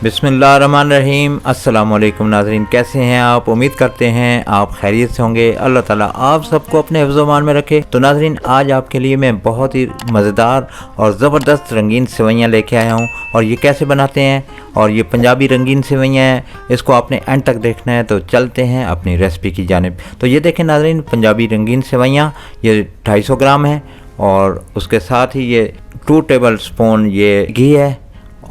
बिस्मिल्लाहिर्रहमानिर्रहीम। अस्सलाम वालेकुम नाज़रीन, कैसे हैं आप? उम्मीद करते हैं आप खैरियत से होंगे। अल्लाह ताला आप सबको अपने हिफ्ज़-ओ-मान में रखे। तो नाज़रीन, आज आपके लिए मैं बहुत ही मज़ेदार और ज़बरदस्त रंगीन सेवइयाँ लेके आया हूँ। और ये कैसे बनाते हैं, और ये पंजाबी रंगीन सेवइयाँ हैं, इसको आपने एंड तक देखना है। तो चलते हैं अपनी रेसिपी की जानिब। तो ये देखें नाज़रीन, पंजाबी रंगीन सेवइयाँ ये 250 ग्राम है, और उसके साथ ही ये 2 टेबल स्पून ये घी है,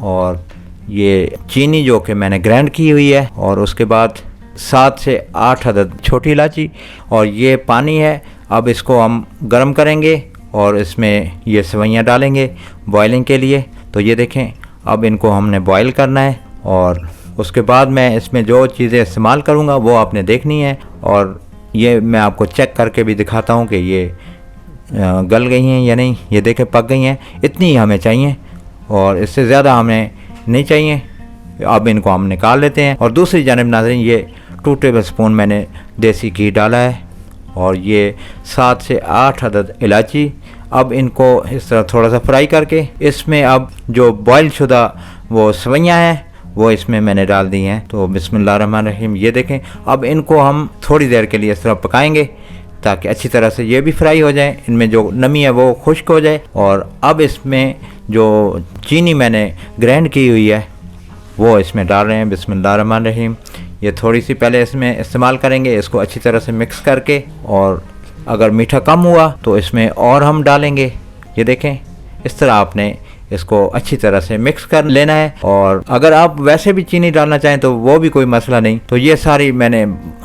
और ये चीनी जो कि मैंने ग्राइंड की हुई है, और उसके बाद 7 से 8 अदद छोटी इलायची, और ये पानी है। अब इसको हम गर्म करेंगे और इसमें ये सेवइयाँ डालेंगे बॉयलिंग के लिए। तो ये देखें, अब इनको हमने बॉयल करना है, और उसके बाद मैं इसमें जो चीज़ें इस्तेमाल करूँगा वो आपने देखनी है। और ये मैं आपको चेक करके भी दिखाता हूँ कि ये गल गई हैं या नहीं। ये देखें, पक गई हैं। इतनी ही हमें चाहिए, और इससे ज़्यादा हमें नहीं चाहिए। अब इनको हम निकाल लेते हैं। और दूसरी जानिब नाज़रीन, ये 2 टेबल स्पून मैंने देसी घी डाला है, और ये 7 से 8 अदद इलायची। अब इनको इस तरह थोड़ा सा फ्राई करके इसमें अब जो बॉयल शुदा वो सेवइयाँ हैं वो इसमें मैंने डाल दी हैं। तो बिस्मिल्लाहिर्रहमानिर्रहीम, ये देखें, अब इनको हम थोड़ी देर के लिए इस तरह पकाएंगे ताकि अच्छी तरह से ये भी फ्राई हो जाए, इनमें जो नमी है वो खुश्क हो जाए। और अब इसमें जो चीनी मैंने ग्राइंड की हुई है वो इसमें डाल रहे हैं। बिस्मिल्लाहिर्रहमानिर्रहीम, ये थोड़ी सी पहले इसमें इस्तेमाल करेंगे, इसको अच्छी तरह से मिक्स करके, और अगर मीठा कम हुआ तो इसमें और हम डालेंगे। ये देखें, इस तरह आपने इसको अच्छी तरह से मिक्स कर लेना है। और अगर आप वैसे भी चीनी डालना चाहें तो वो भी कोई मसला नहीं। तो ये सारी मैंने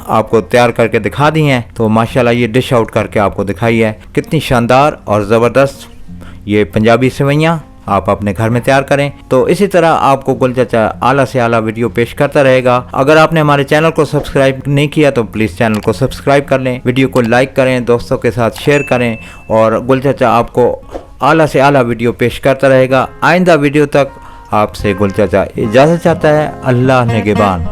आपको तैयार करके दिखा दी हैं। तो माशाल्लाह ये डिश आउट करके आपको दिखाई है, कितनी शानदार और ज़बरदस्त ये पंजाबी सेवइयाँ आप अपने घर में तैयार करें। तो इसी तरह आपको गुल चाचा आला से आला वीडियो पेश करता रहेगा। अगर आपने हमारे चैनल को सब्सक्राइब नहीं किया तो प्लीज़ चैनल को सब्सक्राइब कर लें, वीडियो को लाइक करें, दोस्तों के साथ शेयर करें, और गुल चाचा आपको आला से आला वीडियो पेश करता रहेगा। आइंदा वीडियो तक आपसे गुल चाचा इजाज़त चाहता है। अल्लाह निगहबान।